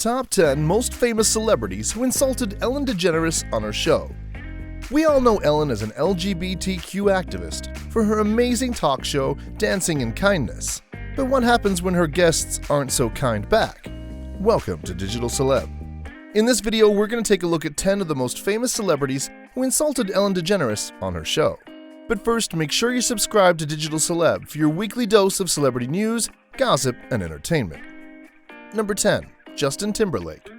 Top 10 Most Famous Celebrities Who Insulted Ellen DeGeneres on Her Show. We all know Ellen as an LGBTQ activist for her amazing talk show, Dancing in Kindness. But what happens when her guests aren't so kind back? Welcome to Digital Celeb. In this video, we're going to take a look at 10 of the most famous celebrities who insulted Ellen DeGeneres on her show. But first, make sure you subscribe to Digital Celeb for your weekly dose of celebrity news, gossip, and entertainment. Number 10. Justin Timberlake.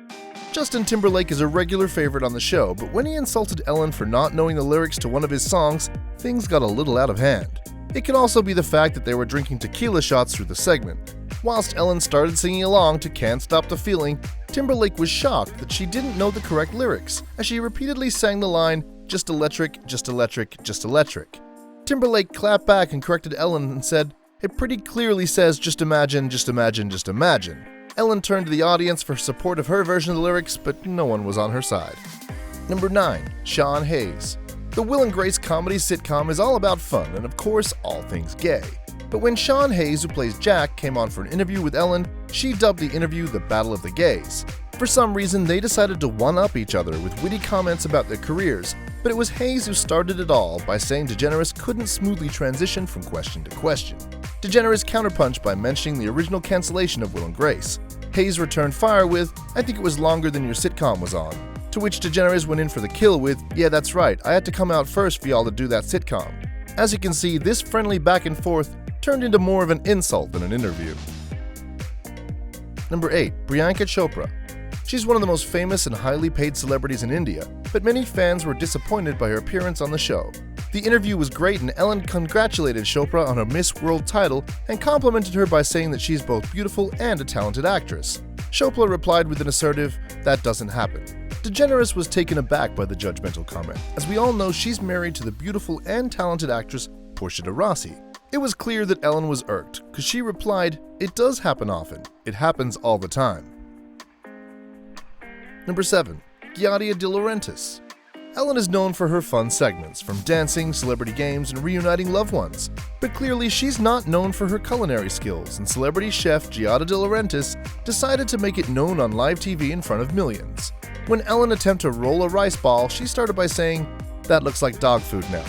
Justin Timberlake is a regular favorite on the show, but when he insulted Ellen for not knowing the lyrics to one of his songs, things got a little out of hand. It could also be the fact that they were drinking tequila shots through the segment. Whilst Ellen started singing along to Can't Stop the Feeling, Timberlake was shocked that she didn't know the correct lyrics, as she repeatedly sang the line, "Just electric, just electric, just electric." Timberlake clapped back and corrected Ellen and said, "It pretty clearly says just imagine, just imagine, just imagine." Ellen turned to the audience for support of her version of the lyrics, but no one was on her side. Number 9. Sean Hayes. The Will and Grace comedy sitcom is all about fun and, of course, all things gay. But when Sean Hayes, who plays Jack, came on for an interview with Ellen, she dubbed the interview the Battle of the Gays. For some reason, they decided to one-up each other with witty comments about their careers, but it was Hayes who started it all by saying DeGeneres couldn't smoothly transition from question to question. DeGeneres counterpunched by mentioning the original cancellation of Will and Grace. Hayes returned fire with, "I think it was longer than your sitcom was on," to which DeGeneres went in for the kill with, "Yeah, that's right, I had to come out first for y'all to do that sitcom." As you can see, this friendly back and forth turned into more of an insult than an interview. Number 8. Priyanka Chopra. She's one of the most famous and highly paid celebrities in India, but many fans were disappointed by her appearance on the show. The interview was great and Ellen congratulated Chopra on her Miss World title and complimented her by saying that she's both beautiful and a talented actress. Chopra replied with an assertive, "That doesn't happen." DeGeneres was taken aback by the judgmental comment, as we all know she's married to the beautiful and talented actress Portia de Rossi. It was clear that Ellen was irked, because she replied, "It does happen often. It happens all the time." Number 7. Giada De Laurentiis. Ellen is known for her fun segments, from dancing, celebrity games, and reuniting loved ones. But clearly, she's not known for her culinary skills, and celebrity chef Giada De Laurentiis decided to make it known on live TV in front of millions. When Ellen attempted to roll a rice ball, she started by saying, "That looks like dog food now."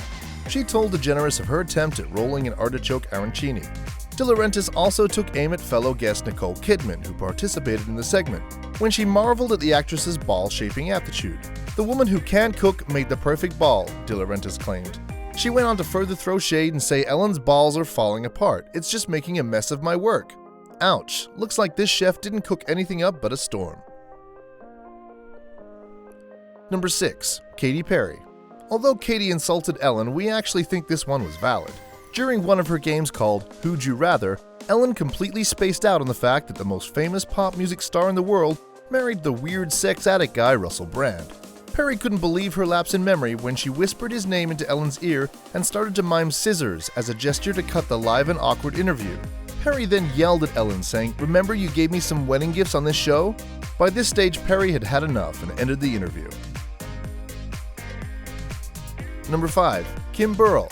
She told DeGeneres of her attempt at rolling an artichoke arancini. De Laurentiis also took aim at fellow guest Nicole Kidman, who participated in the segment, when she marveled at the actress's ball-shaping aptitude. "The woman who can't cook made the perfect ball," De Laurentiis claimed. She went on to further throw shade and say Ellen's balls are falling apart. "It's just making a mess of my work." Ouch, looks like this chef didn't cook anything up but a storm. Number 6. Katy Perry. Although Katy insulted Ellen, we actually think this one was valid. During one of her games called Who'd You Rather, Ellen completely spaced out on the fact that the most famous pop music star in the world married the weird sex addict guy Russell Brand. Perry couldn't believe her lapse in memory when she whispered his name into Ellen's ear and started to mime scissors as a gesture to cut the live and awkward interview. Perry then yelled at Ellen saying, "Remember you gave me some wedding gifts on this show?" By this stage, Perry had had enough and ended the interview. Number 5. Kim Burrell.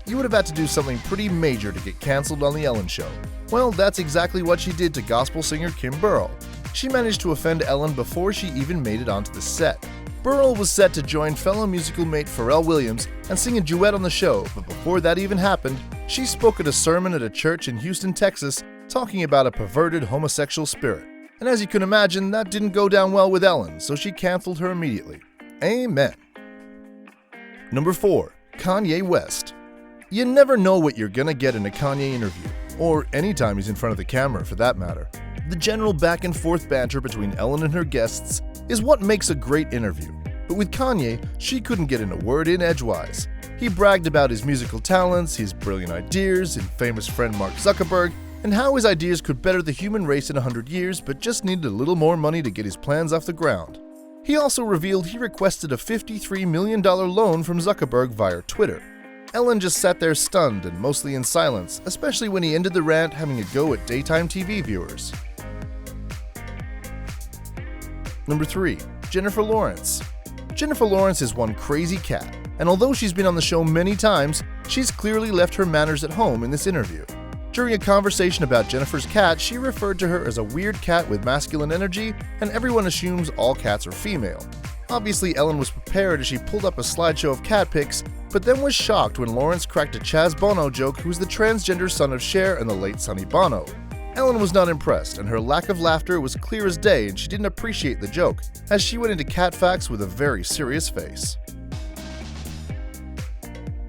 You would have had to do something pretty major to get cancelled on The Ellen Show. Well, that's exactly what she did to gospel singer Kim Burrell. She managed to offend Ellen before she even made it onto the set. Burrell was set to join fellow musical mate Pharrell Williams and sing a duet on the show, but before that even happened, she spoke at a sermon at a church in Houston, Texas, talking about a perverted homosexual spirit. And as you can imagine, that didn't go down well with Ellen, so she canceled her immediately. Amen. Number 4. Kanye West. You never know what you're gonna get in a Kanye interview, or anytime he's in front of the camera for that matter. The general back and forth banter between Ellen and her guests is what makes a great interview. But with Kanye, she couldn't get in a word in edgewise. He bragged about his musical talents, his brilliant ideas, his famous friend Mark Zuckerberg, and how his ideas could better the human race in 100 years but just needed a little more money to get his plans off the ground. He also revealed he requested a $53 million loan from Zuckerberg via Twitter. Ellen just sat there stunned and mostly in silence, especially when he ended the rant having a go at daytime TV viewers. Number 3. Jennifer Lawrence. Jennifer Lawrence is one crazy cat, and although she's been on the show many times, she's clearly left her manners at home in this interview. During a conversation about Jennifer's cat, she referred to her as a weird cat with masculine energy, and everyone assumes all cats are female. Obviously, Ellen was prepared as she pulled up a slideshow of cat pics, but then was shocked when Lawrence cracked a Chaz Bono joke, who's the transgender son of Cher and the late Sonny Bono. Ellen was not impressed, and her lack of laughter was clear as day, and she didn't appreciate the joke, as she went into cat facts with a very serious face.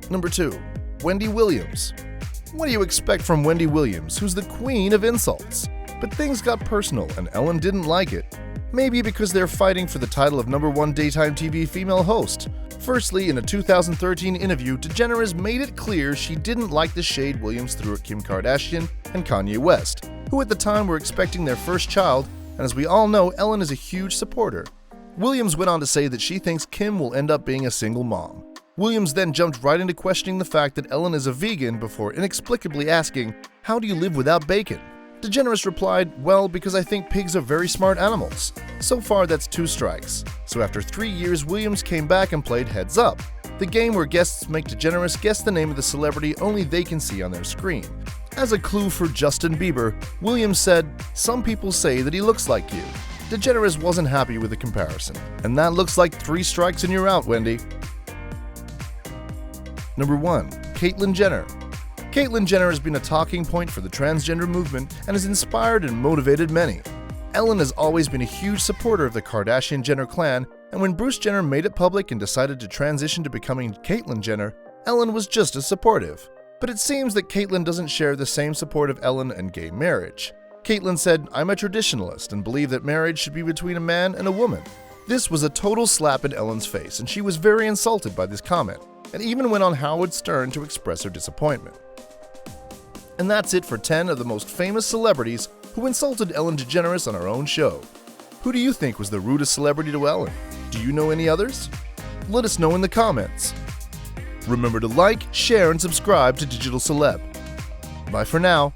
Number 2. Wendy Williams. What do you expect from Wendy Williams, who's the queen of insults? But things got personal, and Ellen didn't like it. Maybe because they're fighting for the title of #1 daytime TV female host. Firstly, in a 2013 interview, DeGeneres made it clear she didn't like the shade Williams threw at Kim Kardashian and Kanye West, who at the time were expecting their first child, and as we all know, Ellen is a huge supporter. Williams went on to say that she thinks Kim will end up being a single mom. Williams then jumped right into questioning the fact that Ellen is a vegan before inexplicably asking, "How do you live without bacon?" DeGeneres replied, "Well, because I think pigs are very smart animals." So far, that's 2 strikes. So after 3 years, Williams came back and played Heads Up, the game where guests make DeGeneres guess the name of the celebrity only they can see on their screen. As a clue for Justin Bieber, Williams said, "Some people say that he looks like you." DeGeneres wasn't happy with the comparison. And that looks like 3 strikes and you're out, Wendy. Number 1. Caitlyn Jenner. Caitlyn Jenner has been a talking point for the transgender movement and has inspired and motivated many. Ellen has always been a huge supporter of the Kardashian-Jenner clan, and when Bruce Jenner made it public and decided to transition to becoming Caitlyn Jenner, Ellen was just as supportive. But it seems that Caitlyn doesn't share the same support of Ellen and gay marriage. Caitlyn said, "I'm a traditionalist and believe that marriage should be between a man and a woman." This was a total slap in Ellen's face, and she was very insulted by this comment, and even went on Howard Stern to express her disappointment. And that's it for 10 of the most famous celebrities who insulted Ellen DeGeneres on her own show. Who do you think was the rudest celebrity to Ellen? Do you know any others? Let us know in the comments. Remember to like, share, and subscribe to Digital Celeb. Bye for now.